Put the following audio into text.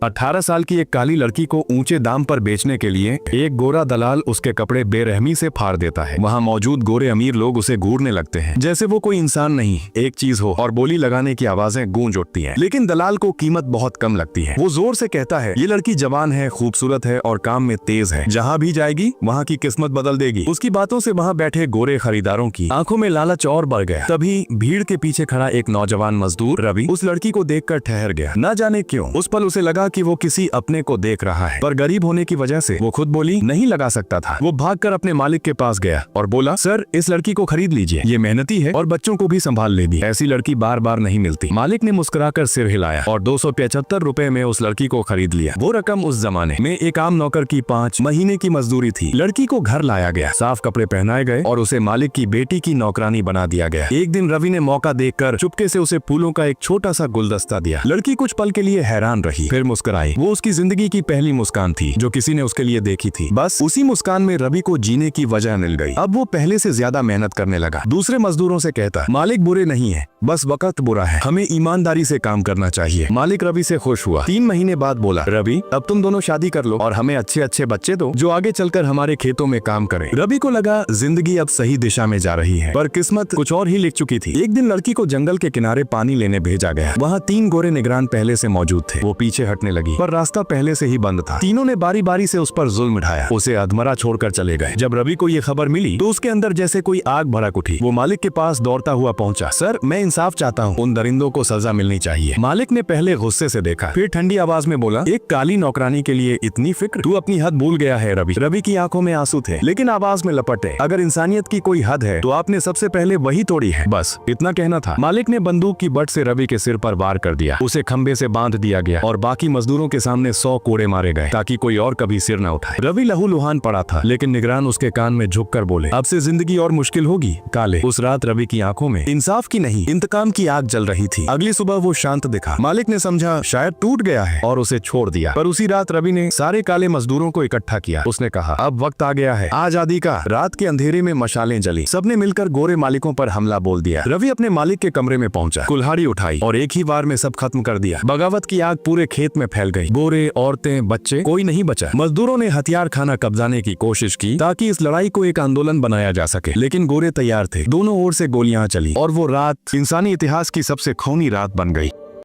18 साल की एक काली लड़की को ऊंचे दाम पर बेचने के लिए एक गोरा दलाल उसके कपड़े बेरहमी से फाड़ देता है। वहाँ मौजूद गोरे अमीर लोग उसे घूरने लगते हैं जैसे वो कोई इंसान नहीं एक चीज हो, और बोली लगाने की आवाजें गूंज उठती हैं। लेकिन दलाल को कीमत बहुत कम लगती है। वो जोर से कहता है, ये लड़की जवान है, खूबसूरत है और काम में तेज है, जहाँ भी जाएगी वहाँ की किस्मत बदल देगी। उसकी बातों से वहाँ बैठे गोरे खरीदारों की आंखों में लालच और बढ़ गया। तभी भीड़ के पीछे खड़ा एक नौजवान मजदूर रवि उस लड़की को देखकर ठहर गया। न जाने क्यों उस पल उसे लगा कि वो किसी अपने को देख रहा है, पर गरीब होने की वजह से वो खुद बोली नहीं लगा सकता था। वो भागकर अपने मालिक के पास गया और बोला, सर इस लड़की को खरीद लीजिए, ये मेहनती है और बच्चों को भी संभाल लेगी। ऐसी लड़की बार बार नहीं मिलती। मालिक ने मुस्कुराकर सिर हिलाया और 275 रुपए में उस लड़की को खरीद लिया। वो रकम उस जमाने में एक आम नौकर की 5 महीने की मजदूरी थी। लड़की को घर लाया गया, साफ कपड़े पहनाए गए और उसे मालिक की बेटी की नौकरानी बना दिया गया। एक दिन रवि ने मौका देखकर चुपके से उसे फूलों का एक छोटा सा गुलदस्ता दिया। लड़की कुछ पल के लिए हैरान रही, फिर मुस्कुराई। वो उसकी जिंदगी की पहली मुस्कान थी जो किसी ने उसके लिए देखी थी। बस उसी मुस्कान में रवि को जीने की वजह मिल गई। अब वो पहले से ज्यादा मेहनत करने लगा। दूसरे मजदूरों से कहता, मालिक बुरे नहीं है, बस वक्त बुरा है, हमें ईमानदारी से काम करना चाहिए। मालिक रवि से खुश हुआ। 3 महीने बाद बोला, रवि अब तुम दोनों शादी कर लो और हमें अच्छे अच्छे बच्चे दो जो आगे चलकर हमारे खेतों में काम करें। रवि को लगा जिंदगी अब सही दिशा में जा रही है, पर किस्मत कुछ और ही लिख चुकी थी। एक दिन लड़की को जंगल के किनारे पानी लेने भेजा गया। वहाँ 3 गोरे निगरान पहले से मौजूद थे। वो पीछे हटने लगी, पर रास्ता पहले से ही बंद था। तीनों ने बारी बारी से उस पर जुल्म ढाया, उसे अधमरा छोड़कर चले गए। जब रवि को ये खबर मिली तो उसके अंदर जैसे कोई आग भड़क उठी। वो मालिक के पास दौड़ता हुआ पहुंचा। सर मैं इंसाफ चाहता हूँ, उन दरिंदों को सजा मिलनी चाहिए। मालिक ने पहले गुस्से से देखा, फिर ठंडी आवाज में बोला, एक काली नौकरानी के लिए इतनी फिक्र, तू अपनी हद भूल गया है रवि। रवि की आंखों में आंसू थे, लेकिन आवाज में लपटे, अगर इंसानियत की कोई हद है तो आपने सबसे पहले वही तोड़ी है। बस इतना कहना था। मालिक ने बंदूक की बट से रवि के सिर पर वार कर दिया। उसे खंबे से बांध दिया गया और बाकी मजदूरों के सामने 100 कोड़े मारे गए ताकि कोई और कभी सिर न उठाए। रवि लहूलुहान पड़ा था, लेकिन निगरान उसके कान में झुककर बोले, अब से जिंदगी और मुश्किल होगी काले। उस रात रवि की आंखों में इंसाफ की नहीं इंतकाम की आग जल रही थी। अगली सुबह वो शांत दिखा। मालिक ने समझा शायद टूट गया है और उसे छोड़ दिया, पर उसी रात रवि ने सारे काले मजदूरों को इकट्ठा किया। उसने कहा, अब वक्त आ गया है आजादी का। रात के अंधेरे में मशालें जली, सबने मिलकर गोरे मालिकों पर हमला बोल दिया। रवि अपने मालिक के कमरे में पहुंचा, कुल्हाड़ी उठाई और एक ही बार में सब खत्म कर दिया। बगावत की आग पूरे खेत में फैल गई। गोरे, औरतें, बच्चे, कोई नहीं बचा। मजदूरों ने हथियार खाना कब्जाने की कोशिश की ताकि इस लड़ाई को एक आंदोलन बनाया जा सके, लेकिन गोरे तैयार थे। दोनों ओर से गोलियां चली और वो रात इंसानी इतिहास की सबसे खूनी रात बन गई।